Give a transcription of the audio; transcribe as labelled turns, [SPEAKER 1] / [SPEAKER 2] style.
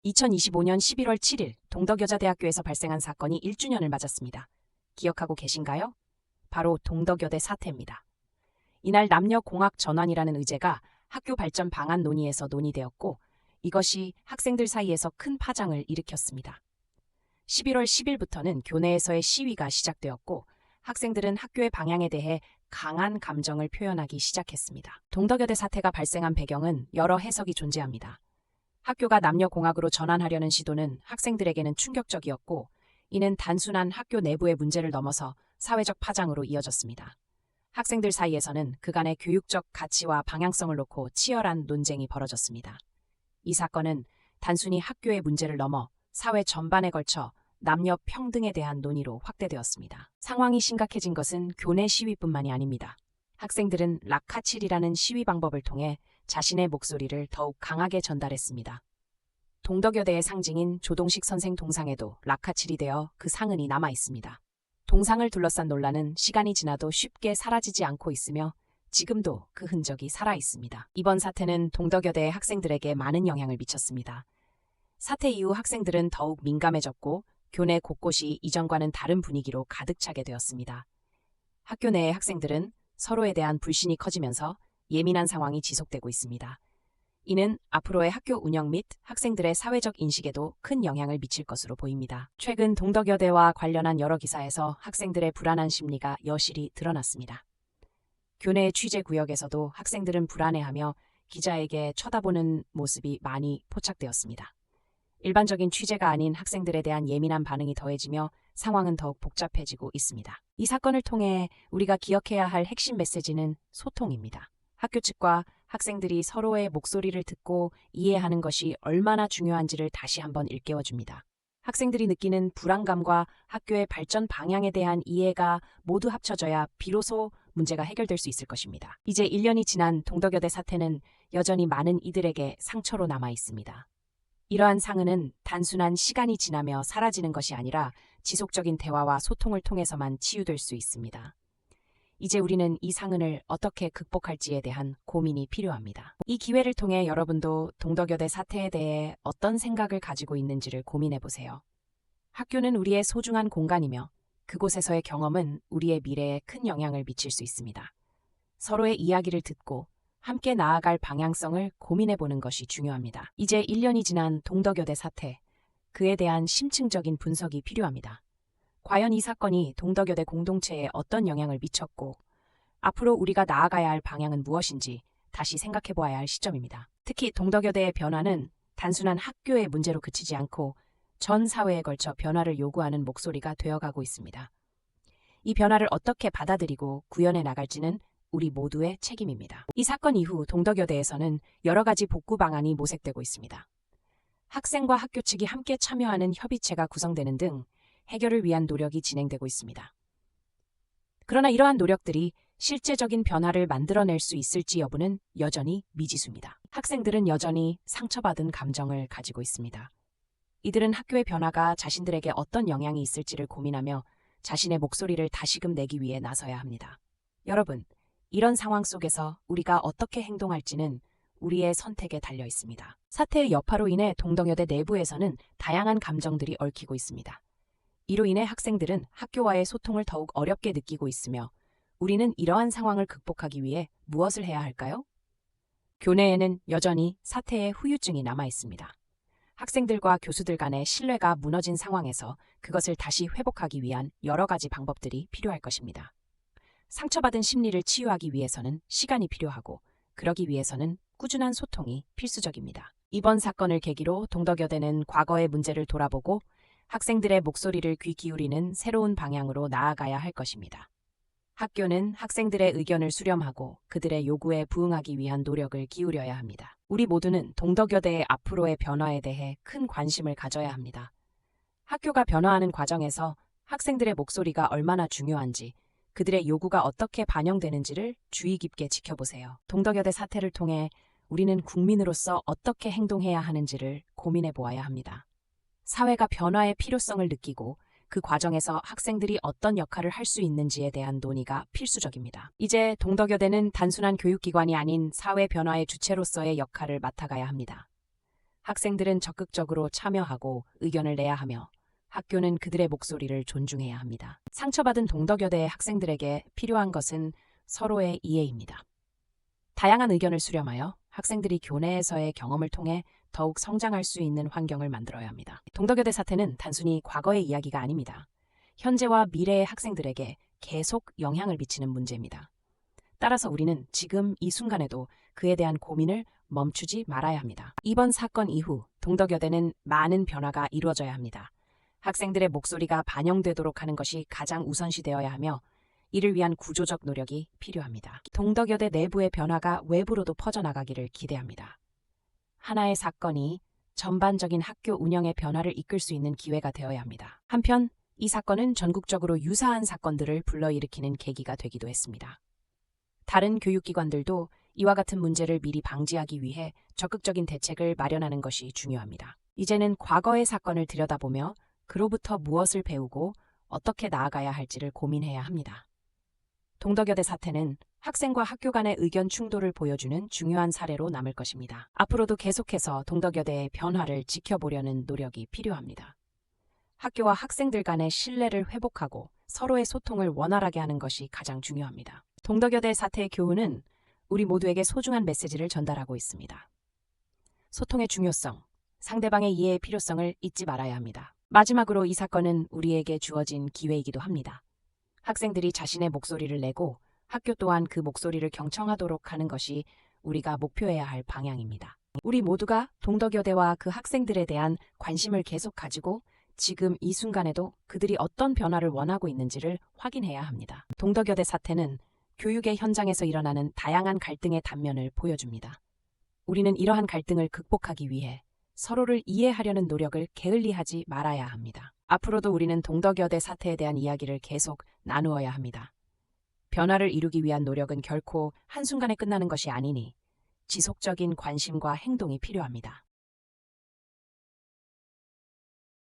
[SPEAKER 1] 2025년 11월 7일 동덕여자대학교에서 발생한 사건이 1주년을 맞았습니다. 기억하고 계신가요? 바로 동덕여대 사태입니다. 이날 남녀공학 전환이라는 의제가 학교 발전 방안 논의에서 논의되었고, 이것이 학생들 사이에서 큰 파장을 일으켰습니다. 11월 10일부터는 교내에서의 시위가 시작되었고, 학생들은 학교의 방향에 대해 강한 감정을 표현하기 시작했습니다. 동덕여대 사태가 발생한 배경은 여러 해석이 존재합니다. 학교가 남녀공학으로 전환하려는 시도는 학생들에게는 충격적이었고, 이는 단순한 학교 내부의 문제를 넘어서 사회적 파장으로 이어졌습니다. 학생들 사이에서는 그간의 교육적 가치와 방향성을 놓고 치열한 논쟁이 벌어졌습니다. 이 사건은 단순히 학교의 문제를 넘어 사회 전반에 걸쳐 남녀 평등에 대한 논의로 확대되었습니다. 상황이 심각해진 것은 교내 시위뿐만이 아닙니다. 학생들은 라카칠이라는 시위 방법을 통해 자신의 목소리를 더욱 강하게 전달했습니다. 동덕여대의 상징인 조동식 선생 동상에도 라카칠이 되어 그 상흔이 남아 있습니다. 동상을 둘러싼 논란은 시간이 지나도 쉽게 사라지지 않고 있으며 지금도 그 흔적이 살아 있습니다. 이번 사태는 동덕여대의 학생들에게 많은 영향을 미쳤습니다. 사태 이후 학생들은 더욱 민감해졌고, 교내 곳곳이 이전과는 다른 분위기로 가득 차게 되었습니다. 학교 내의 학생들은 서로에 대한 불신이 커지면서 예민한 상황이 지속되고 있습니다. 이는 앞으로의 학교 운영 및 학생들의 사회적 인식에도 큰 영향을 미칠 것으로 보입니다. 최근 동덕여대와 관련한 여러 기사에서 학생들의 불안한 심리가 여실히 드러났습니다. 교내 취재 구역에서도 학생들은 불안해하며 기자에게 쳐다보는 모습이 많이 포착되었습니다. 일반적인 취재가 아닌 학생들에 대한 예민한 반응이 더해지며 상황은 더욱 복잡해지고 있습니다. 이 사건을 통해 우리가 기억해야 할 핵심 메시지는 소통입니다. 학교 측과 학생들이 서로의 목소리를 듣고 이해하는 것이 얼마나 중요한지를 다시 한번 일깨워줍니다. 학생들이 느끼는 불안감과 학교의 발전 방향에 대한 이해가 모두 합쳐져야 비로소 문제가 해결될 수 있을 것입니다. 이제 1년이 지난 동덕여대 사태는 여전히 많은 이들에게 상처로 남아 있습니다. 이러한 상흔은 단순한 시간이 지나며 사라지는 것이 아니라 지속적인 대화와 소통을 통해서만 치유될 수 있습니다. 이제 우리는 이 상흔을 어떻게 극복할지에 대한 고민이 필요합니다. 이 기회를 통해 여러분도 동덕여대 사태에 대해 어떤 생각을 가지고 있는지를 고민해보세요. 학교는 우리의 소중한 공간이며 그곳에서의 경험은 우리의 미래에 큰 영향을 미칠 수 있습니다. 서로의 이야기를 듣고 함께 나아갈 방향성을 고민해보는 것이 중요합니다. 이제 1년이 지난 동덕여대 사태, 그에 대한 심층적인 분석이 필요합니다. 과연 이 사건이 동덕여대 공동체에 어떤 영향을 미쳤고, 앞으로 우리가 나아가야 할 방향은 무엇인지 다시 생각해보아야 할 시점입니다. 특히 동덕여대의 변화는 단순한 학교의 문제로 그치지 않고 전 사회에 걸쳐 변화를 요구하는 목소리가 되어가고 있습니다. 이 변화를 어떻게 받아들이고 구현해 나갈지는 우리 모두의 책임입니다. 이 사건 이후 동덕여대에서는 여러 가지 복구 방안이 모색되고 있습니다. 학생과 학교 측이 함께 참여하는 협의체가 구성되는 등 해결을 위한 노력이 진행되고 있습니다. 그러나 이러한 노력들이 실제적인 변화를 만들어낼 수 있을지 여부는 여전히 미지수입니다. 학생들은 여전히 상처받은 감정을 가지고 있습니다. 이들은 학교의 변화가 자신들에게 어떤 영향이 있을지를 고민하며 자신의 목소리를 다시금 내기 위해 나서야 합니다. 여러분, 이런 상황 속에서 우리가 어떻게 행동할지는 우리의 선택에 달려 있습니다. 사태의 여파로 인해 동덕여대 내부에서는 다양한 감정들이 얽히고 있습니다. 이로 인해 학생들은 학교와의 소통을 더욱 어렵게 느끼고 있으며, 우리는 이러한 상황을 극복하기 위해 무엇을 해야 할까요? 교내에는 여전히 사태의 후유증이 남아 있습니다. 학생들과 교수들 간의 신뢰가 무너진 상황에서 그것을 다시 회복하기 위한 여러 가지 방법들이 필요할 것입니다. 상처받은 심리를 치유하기 위해서는 시간이 필요하고, 그러기 위해서는 꾸준한 소통이 필수적입니다. 이번 사건을 계기로 동덕여대는 과거의 문제를 돌아보고 학생들의 목소리를 귀 기울이는 새로운 방향으로 나아가야 할 것입니다. 학교는 학생들의 의견을 수렴하고 그들의 요구에 부응하기 위한 노력을 기울여야 합니다. 우리 모두는 동덕여대의 앞으로의 변화에 대해 큰 관심을 가져야 합니다. 학교가 변화하는 과정에서 학생들의 목소리가 얼마나 중요한지, 그들의 요구가 어떻게 반영되는지를 주의 깊게 지켜보세요. 동덕여대 사태를 통해 우리는 국민으로서 어떻게 행동해야 하는지를 고민해 보아야 합니다. 사회가 변화의 필요성을 느끼고 그 과정에서 학생들이 어떤 역할을 할 수 있는지에 대한 논의가 필수적입니다. 이제 동덕여대는 단순한 교육기관이 아닌 사회 변화의 주체로서의 역할을 맡아가야 합니다. 학생들은 적극적으로 참여하고 의견을 내야 하며 학교는 그들의 목소리를 존중해야 합니다. 상처받은 동덕여대의 학생들에게 필요한 것은 서로의 이해입니다. 다양한 의견을 수렴하여 학생들이 교내에서의 경험을 통해 더욱 성장할 수 있는 환경을 만들어야 합니다. 동덕여대 사태는 단순히 과거의 이야기가 아닙니다. 현재와 미래의 학생들에게 계속 영향을 미치는 문제입니다. 따라서 우리는 지금 이 순간에도 그에 대한 고민을 멈추지 말아야 합니다. 이번 사건 이후 동덕여대는 많은 변화가 이루어져야 합니다. 학생들의 목소리가 반영되도록 하는 것이 가장 우선시되어야 하며 이를 위한 구조적 노력이 필요합니다. 동덕여대 내부의 변화가 외부로도 퍼져나가기를 기대합니다. 하나의 사건이 전반적인 학교 운영의 변화를 이끌 수 있는 기회가 되어야 합니다. 한편 이 사건은 전국적으로 유사한 사건들을 불러일으키는 계기가 되기도 했습니다. 다른 교육기관들도 이와 같은 문제를 미리 방지하기 위해 적극적인 대책을 마련하는 것이 중요합니다. 이제는 과거의 사건을 들여다보며 그로부터 무엇을 배우고 어떻게 나아가야 할지를 고민해야 합니다. 동덕여대 사태는 학생과 학교 간의 의견 충돌을 보여주는 중요한 사례로 남을 것입니다. 앞으로도 계속해서 동덕여대의 변화를 지켜보려는 노력이 필요합니다. 학교와 학생들 간의 신뢰를 회복하고 서로의 소통을 원활하게 하는 것이 가장 중요합니다. 동덕여대 사태의 교훈은 우리 모두에게 소중한 메시지를 전달하고 있습니다. 소통의 중요성, 상대방의 이해의 필요성을 잊지 말아야 합니다. 마지막으로 이 사건은 우리에게 주어진 기회이기도 합니다. 학생들이 자신의 목소리를 내고 학교 또한 그 목소리를 경청하도록 하는 것이 우리가 목표해야 할 방향입니다. 우리 모두가 동덕여대와 그 학생들에 대한 관심을 계속 가지고 지금 이 순간에도 그들이 어떤 변화를 원하고 있는지를 확인해야 합니다. 동덕여대 사태는 교육의 현장에서 일어나는 다양한 갈등의 단면을 보여줍니다. 우리는 이러한 갈등을 극복하기 위해 서로를 이해하려는 노력을 게을리하지 말아야 합니다. 앞으로도 우리는 동덕여대 사태에 대한 이야기를 계속 나누어야 합니다. 변화를 이루기 위한 노력은 결코 한순간에 끝나는 것이 아니니 지속적인 관심과 행동이 필요합니다.